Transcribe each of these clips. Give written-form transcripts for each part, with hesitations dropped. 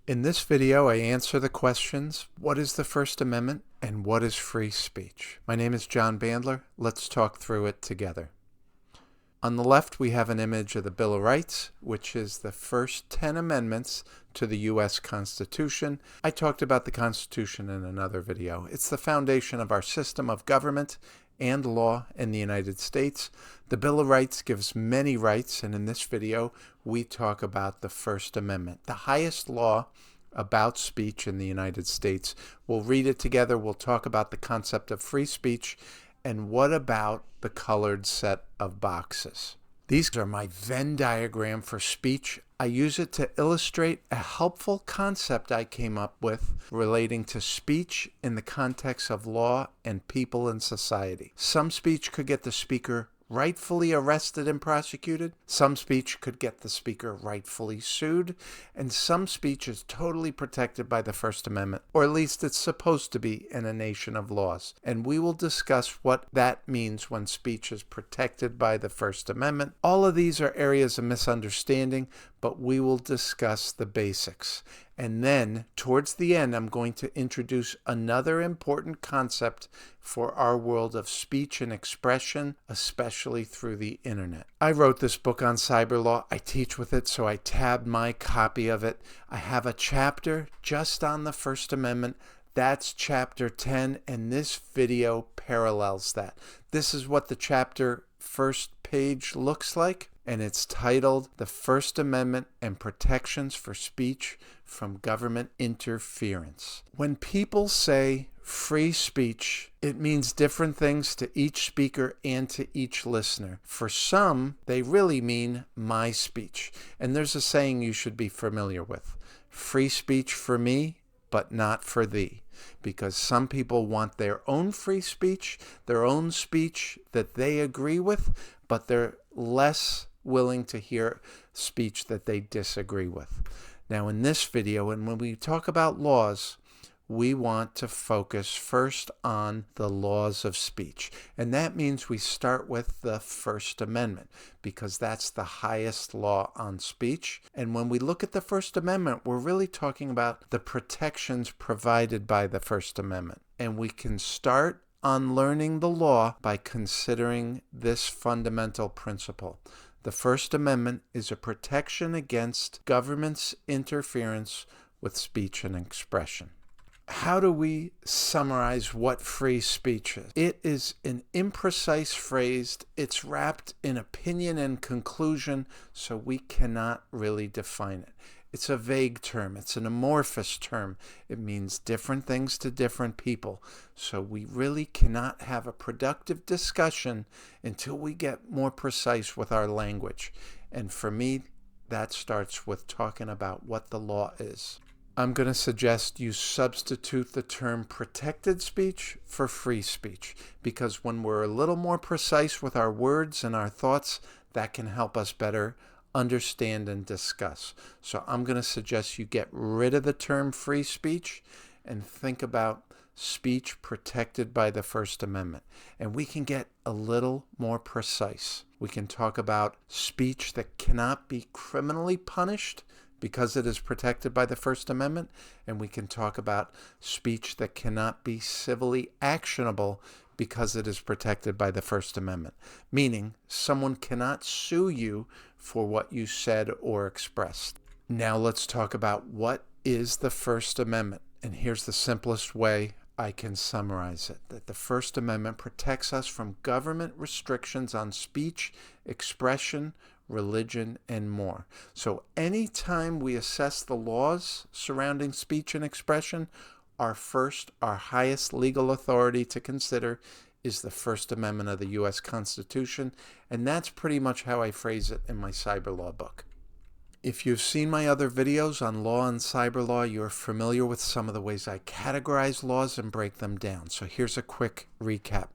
In this video, I answer the questions, what is the First Amendment and what is free speech? My name is John Bandler. Let's talk through it together. On the left, we have an image of the Bill of Rights, which is the first 10 amendments to the U.S. Constitution. I talked about the Constitution in another video. It's the foundation of our system of government and law in the United States. The Bill of Rights gives many rights, and in this video, we talk about the First Amendment, the highest law about speech in the United States. We'll read it together. We'll talk about the concept of free speech, and what about the colored set of boxes? These are my Venn diagram for speech. I use it to illustrate a helpful concept I came up with relating to speech in the context of law and people in society. Some speech could get the speaker rightfully arrested and prosecuted. Some speech could get the speaker rightfully sued. And some speech is totally protected by the First Amendment, or at least it's supposed to be in a nation of laws. And we will discuss what that means when speech is protected by the First Amendment. All of these are areas of misunderstanding, but we will discuss the basics. And then, towards the end, I'm going to introduce another important concept for our world of speech and expression, especially through the internet. I wrote this book on Cyberlaw. I teach with it, so I tabbed my copy of it. I have a chapter just on the First Amendment. That's chapter 10, and this video parallels that. This is what the chapter first page looks like, and it's titled The First Amendment and Protections for Speech from Government Interference. When people say free speech, it means different things to each speaker and to each listener. For some, they really mean my speech. And there's a saying you should be familiar with. Free speech for me, but not for thee. Because some people want their own free speech, their own speech that they agree with, but they're less willing to hear speech that they disagree with. Now in this video, and when we talk about laws, we want to focus first on the laws of speech. And that means we start with the First Amendment, because that's the highest law on speech. And when we look at the First Amendment, we're really talking about the protections provided by the First Amendment. And we can start on learning the law by considering this fundamental principle. The First Amendment is a protection against government's interference with speech and expression. How do we summarize what free speech is? It is an imprecise phrase. It's wrapped in opinion and conclusion, so we cannot really define it. It's a vague term. It's an amorphous term. It means different things to different people. So we really cannot have a productive discussion until we get more precise with our language. And for me, that starts with talking about what the law is. I'm going to suggest you substitute the term protected speech for free speech, because when we're a little more precise with our words and our thoughts, that can help us better understand and discuss. So I'm going to suggest you get rid of the term free speech and think about speech protected by the First Amendment. And we can get a little more precise. We can talk about speech that cannot be criminally punished because it is protected by the First Amendment, and we can talk about speech that cannot be civilly actionable because it is protected by the First Amendment, meaning someone cannot sue you for what you said or expressed. Now let's talk about what is the First Amendment, and here's the simplest way I can summarize it, that the First Amendment protects us from government restrictions on speech, expression, religion, and more. So anytime we assess the laws surrounding speech and expression, our highest legal authority to consider is the First Amendment of the U.S. Constitution, and that's pretty much how I phrase it in my Cyberlaw book. If you've seen my other videos on law and cyber law, you're familiar with some of the ways I categorize laws and break them down. So here's a quick recap.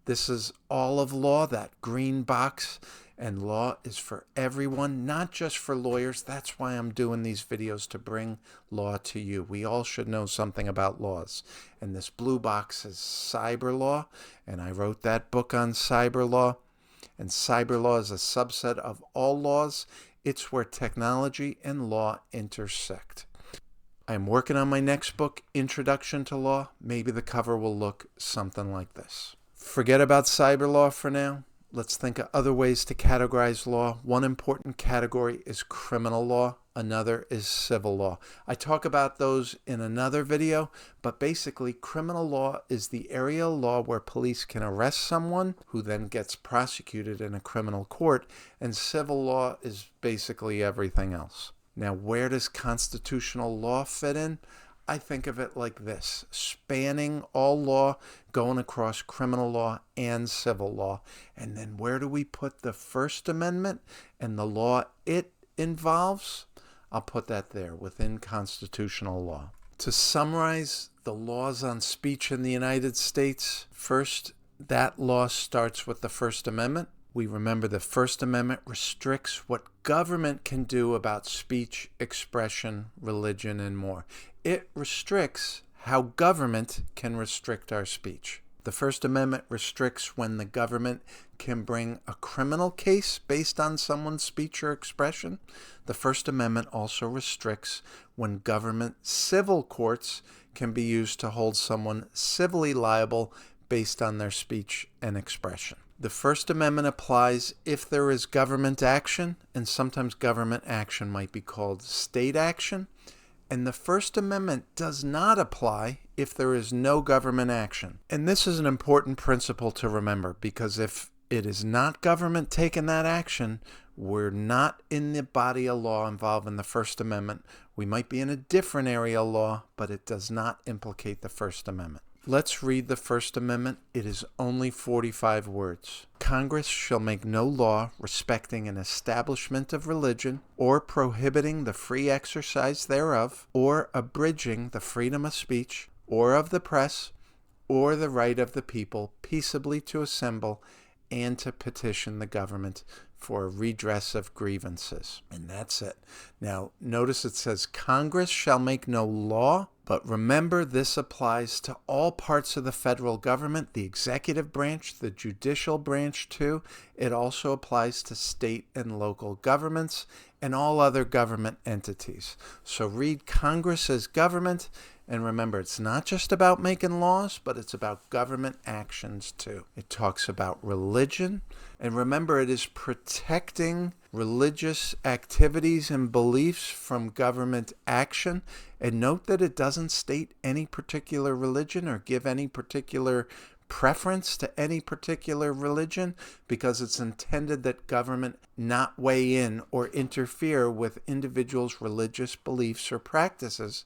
This is all of law, that green box, and law is for everyone, not just for lawyers. That's why I'm doing these videos, to bring law to you. We all should know something about laws. And this blue box is cyber law, and I wrote that book on cyber law. And cyber law is a subset of all laws. It's where technology and law intersect. I'm working on my next book, Introduction to Law. Maybe the cover will look something like this. Forget about Cyberlaw for now. Let's think of other ways to categorize law. One important category is criminal law. Another is civil law. I talk about those in another video, but basically criminal law is the area of law where police can arrest someone who then gets prosecuted in a criminal court, and civil law is basically everything else. Now, where does constitutional law fit in? I think of it like this, spanning all law, going across criminal law and civil law. And then where do we put the First Amendment and the law it involves? I'll put that there within constitutional law. To summarize the laws on speech in the United States, first, that law starts with the First Amendment. We remember the First Amendment restricts what government can do about speech, expression, religion, and more. It restricts how government can restrict our speech. The First Amendment restricts when the government can bring a criminal case based on someone's speech or expression. The First Amendment also restricts when government civil courts can be used to hold someone civilly liable based on their speech and expression. The First Amendment applies if there is government action, and sometimes government action might be called state action. And the First Amendment does not apply if there is no government action. And this is an important principle to remember, because if it is not government taking that action, we're not in the body of law involved in the First Amendment. We might be in a different area of law, but it does not implicate the First Amendment. Let's read the First Amendment. It is only 45 words. Congress shall make no law respecting an establishment of religion, or prohibiting the free exercise thereof, or abridging the freedom of speech, or of the press, or the right of the people peaceably to assemble and to petition the government for a redress of grievances. And that's it. Now, notice it says Congress shall make no law, but remember this applies to all parts of the federal government, the executive branch, the judicial branch too. It also applies to state and local governments and all other government entities. So read Congress as government, and remember, it's not just about making laws, but it's about government actions too. It talks about religion, and remember, it is protecting religious activities and beliefs from government action. And note that it doesn't state any particular religion or give any particular preference to any particular religion, because it's intended that government not weigh in or interfere with individuals' religious beliefs or practices,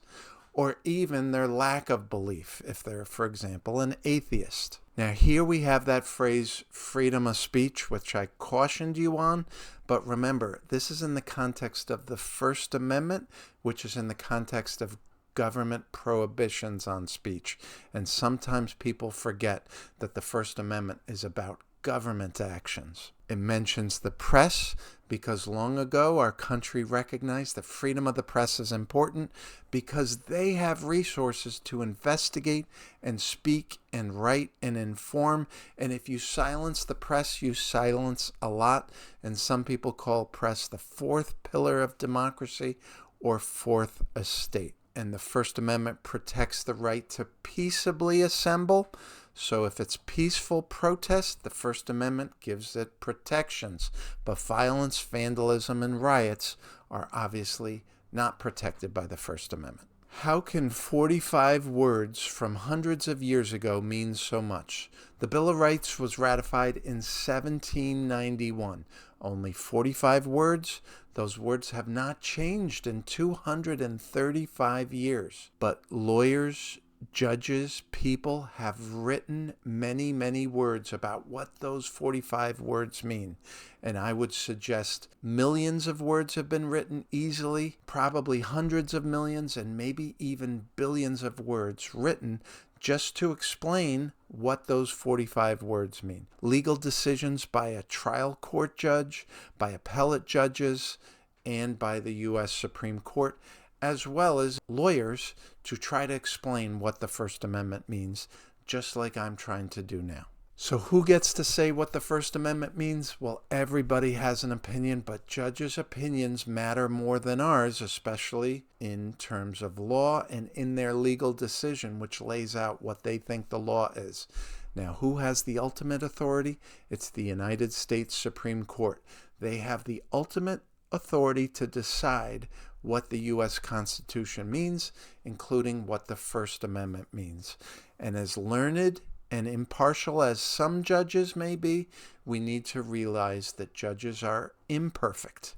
or even their lack of belief, if they're, for example, an atheist. Now, here we have that phrase, freedom of speech, which I cautioned you on. But remember, this is in the context of the First Amendment, which is in the context of government prohibitions on speech. And sometimes people forget that the First Amendment is about government actions. It mentions the press because long ago our country recognized that freedom of the press is important because they have resources to investigate and speak and write and inform. And if you silence the press, you silence a lot. And some people call press the fourth pillar of democracy or fourth estate. And the First Amendment protects the right to peaceably assemble. So if it's peaceful protest, the First Amendment gives it protections. But violence, vandalism, and riots are obviously not protected by the First Amendment. How can 45 words from hundreds of years ago mean so much? The Bill of Rights was ratified in 1791. Only 45 words. Those words have not changed in 235 years. But lawyers, judges, people have written many, many words about what those 45 words mean. And I would suggest millions of words have been written easily, probably hundreds of millions, and maybe even billions of words written just to explain what those 45 words mean. Legal decisions by a trial court judge, by appellate judges, and by the U.S. Supreme Court, as well as lawyers to try to explain what the First Amendment means, just like I'm trying to do now. So who gets to say what the First Amendment means? Well, everybody has an opinion, but judges' opinions matter more than ours, especially in terms of law and in their legal decision, which lays out what they think the law is. Now, who has the ultimate authority? It's the United States Supreme Court. They have the ultimate authority to decide what the U.S. Constitution means, including what the First Amendment means. And as learned and impartial as some judges may be, we need to realize that judges are imperfect.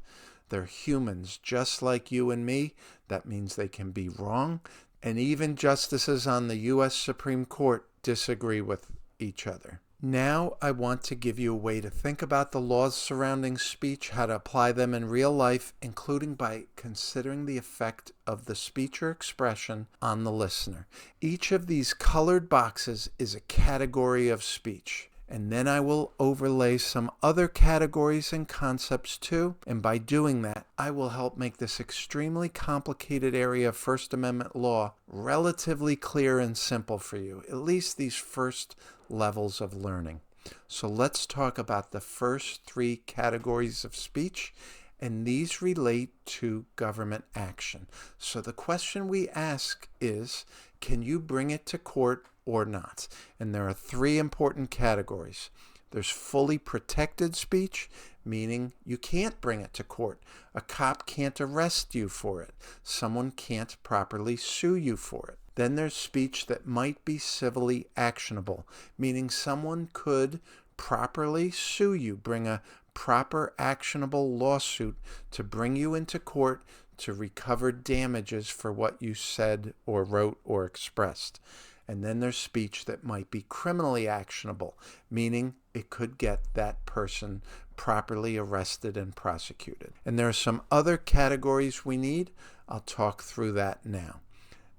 They're humans just like you and me. That means they can be wrong. And even justices on the U.S. Supreme Court disagree with each other. Now I want to give you a way to think about the laws surrounding speech, how to apply them in real life, including by considering the effect of the speech or expression on the listener. Each of these colored boxes is a category of speech. And then I will overlay some other categories and concepts too. And by doing that, I will help make this extremely complicated area of First Amendment law relatively clear and simple for you, at least these first levels of learning. So let's talk about the first three categories of speech, and these relate to government action. So the question we ask is, can you bring it to court or not? And there are three important categories. There's fully protected speech, meaning you can't bring it to court. A cop can't arrest you for it. Someone can't properly sue you for it. Then there's speech that might be civilly actionable, meaning someone could properly sue you, bring a proper actionable lawsuit to bring you into court to recover damages for what you said or wrote or expressed. And then there's speech that might be criminally actionable, meaning it could get that person properly arrested and prosecuted. And there are some other categories we need. I'll talk through that now.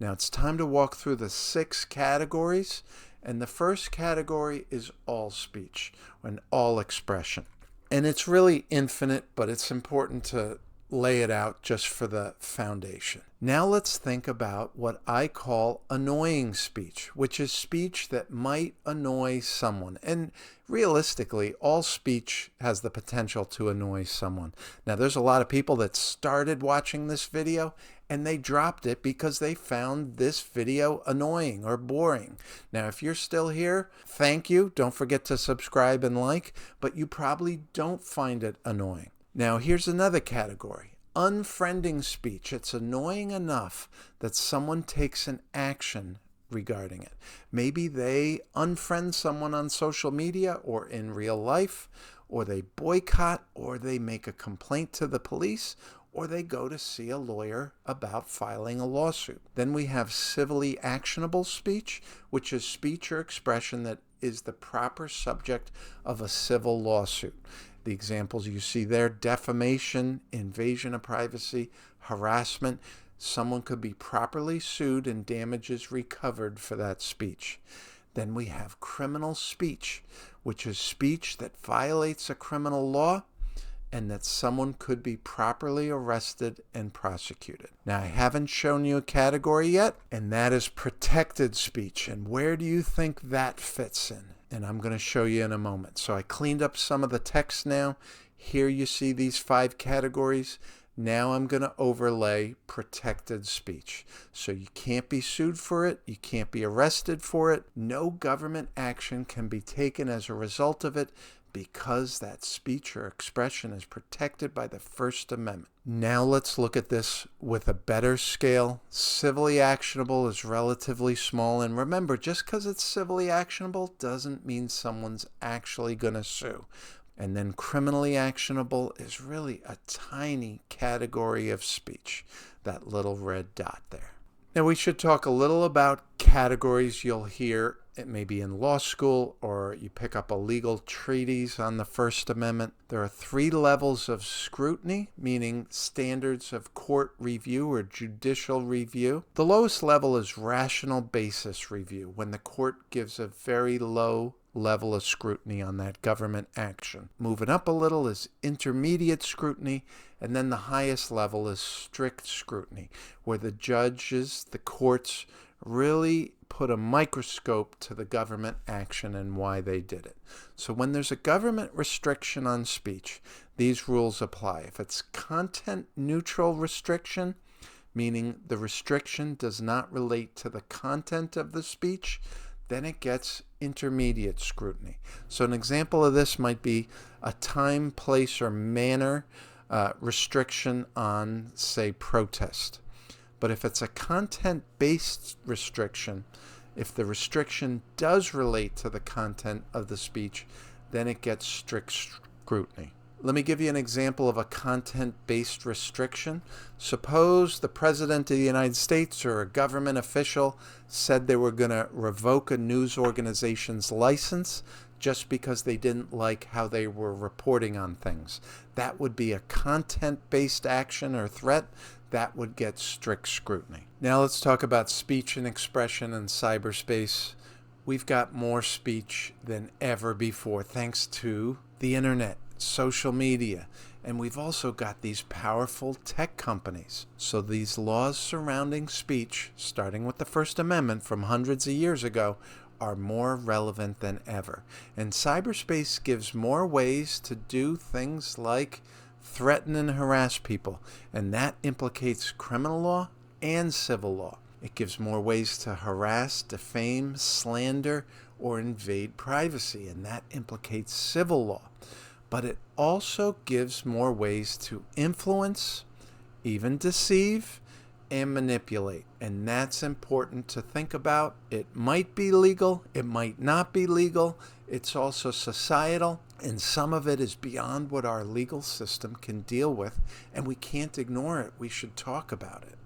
Now it's time to walk through the 6 categories. And the first category is all speech and all expression. And it's really infinite, but it's important to lay it out just for the foundation. Now let's think about what I call annoying speech, which is speech that might annoy someone. And realistically, all speech has the potential to annoy someone. Now there's a lot of people that started watching this video and they dropped it because they found this video annoying or boring. Now, if you're still here, thank you. Don't forget to subscribe and like, but you probably don't find it annoying. Now, here's another category. Unfriending speech. It's annoying enough that someone takes an action regarding it. Maybe they unfriend someone on social media or in real life, or they boycott, or they make a complaint to the police, or they go to see a lawyer about filing a lawsuit. Then we have civilly actionable speech, which is speech or expression that is the proper subject of a civil lawsuit. The examples you see there: defamation, invasion of privacy, harassment. Someone could be properly sued and damages recovered for that speech. Then we have criminal speech, which is speech that violates a criminal law and that someone could be properly arrested and prosecuted. Now, I haven't shown you a category yet, and that is protected speech. And where do you think that fits in? And I'm going to show you in a moment. So I cleaned up some of the text now. Here you see these 5 categories. Now I'm going to overlay protected speech. So you can't be sued for it. You can't be arrested for it. No government action can be taken as a result of it, because that speech or expression is protected by the First Amendment. Now let's look at this with a better scale. Civilly actionable is relatively small, and remember, just because it's civilly actionable doesn't mean someone's actually going to sue. And then criminally actionable is really a tiny category of speech, that little red dot there. Now we should talk a little about categories you'll hear. It may be in law school, or you pick up a legal treatise on the First Amendment. There are 3 levels of scrutiny, meaning standards of court review or judicial review. The lowest level is rational basis review, when the court gives a very low level of scrutiny on that government action. Moving up a little is intermediate scrutiny, and then the highest level is strict scrutiny, where the judges, the courts, really put a microscope to the government action and why they did it. So when there's a government restriction on speech, these rules apply. If it's content neutral restriction, meaning the restriction does not relate to the content of the speech, then it gets intermediate scrutiny. So an example of this might be a time, place, or manner restriction on, say, protest. But if it's a content-based restriction, if the restriction does relate to the content of the speech, then it gets strict scrutiny. Let me give you an example of a content-based restriction. Suppose the President of the United States or a government official said they were going to revoke a news organization's license just because they didn't like how they were reporting on things. That would be a content-based action or threat. That would get strict scrutiny. Now let's talk about speech and expression in cyberspace. We've got more speech than ever before thanks to the internet, social media, and we've also got these powerful tech companies. So these laws surrounding speech, starting with the First Amendment from hundreds of years ago, are more relevant than ever. And cyberspace gives more ways to do things like threaten and harass people, and that implicates criminal law and civil law. It gives more ways to harass, defame, slander, or invade privacy, and that implicates civil law. But it also gives more ways to influence, even deceive, and manipulate. And that's important to think about. It might be legal, it might not be legal. It's also societal, and some of it is beyond what our legal system can deal with, and we can't ignore it. We should talk about it.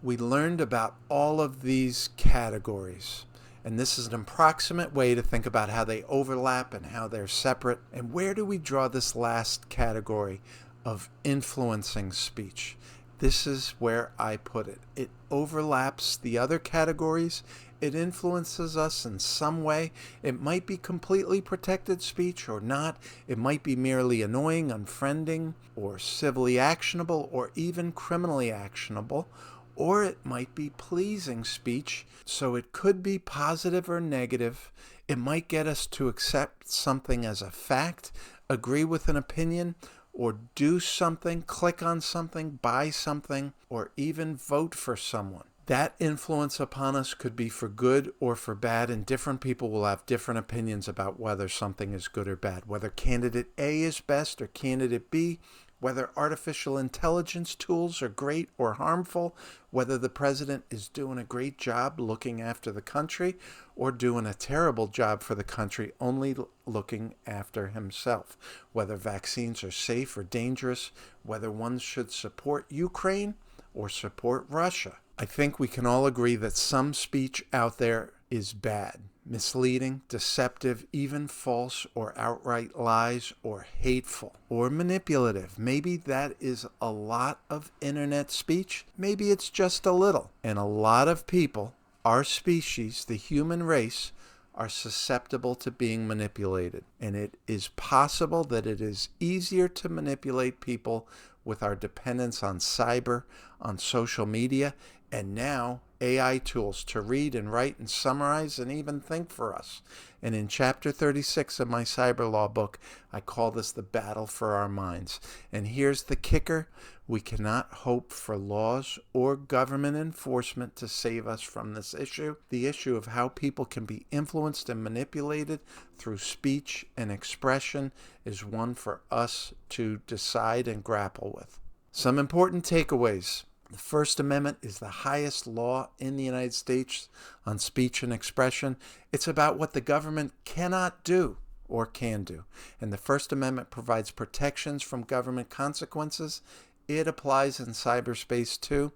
We learned about all of these categories, and this is an approximate way to think about how they overlap and how they're separate. And where do we draw this last category of influencing speech? This is where I put it. It overlaps the other categories. It influences us in some way. It might be completely protected speech or not. It might be merely annoying, unfriending, or civilly actionable, or even criminally actionable. Or it might be pleasing speech, so it could be positive or negative. It might get us to accept something as a fact, agree with an opinion, or do something, click on something, buy something, or even vote for someone. That influence upon us could be for good or for bad, and different people will have different opinions about whether something is good or bad, whether candidate A is best or candidate B, whether artificial intelligence tools are great or harmful, whether the president is doing a great job looking after the country or doing a terrible job for the country only looking after himself, whether vaccines are safe or dangerous, whether one should support Ukraine or support Russia. I think we can all agree that some speech out there is bad, misleading, deceptive, even false or outright lies or hateful or manipulative. Maybe that is a lot of internet speech. Maybe it's just a little. And a lot of people, our species, the human race, are susceptible to being manipulated. And it is possible that it is easier to manipulate people with our dependence on cyber, on social media, and now AI tools to read and write and summarize and even think for us. And in chapter 36 of my Cyberlaw book, I call this the battle for our minds. And here's the kicker. We cannot hope for laws or government enforcement to save us from this issue. The issue of how people can be influenced and manipulated through speech and expression is one for us to decide and grapple with. Some important takeaways. The First Amendment is the highest law in the United States on speech and expression. It's about what the government cannot do or can do. And the First Amendment provides protections from government consequences. It applies in cyberspace too.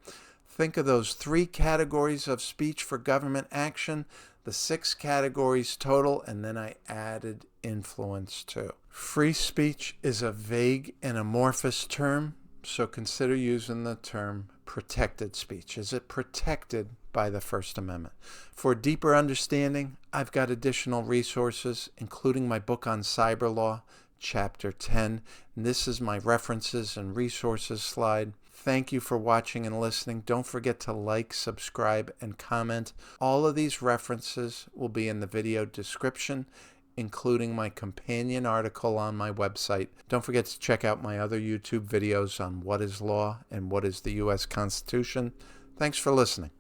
Think of those 3 categories of speech for government action, the 6 categories total, and then I added influence too. Free speech is a vague and amorphous term, so consider using the term protected speech. Is it protected by the First Amendment? For a deeper understanding, I've got additional resources, including my book on Cyberlaw, Chapter 10. And this is my references and resources slide. Thank you for watching and listening. Don't forget to like, subscribe, and comment. All of these references will be in the video description, including my companion article on my website. Don't forget to check out my other YouTube videos on what is law and what is the U.S. Constitution. Thanks for listening.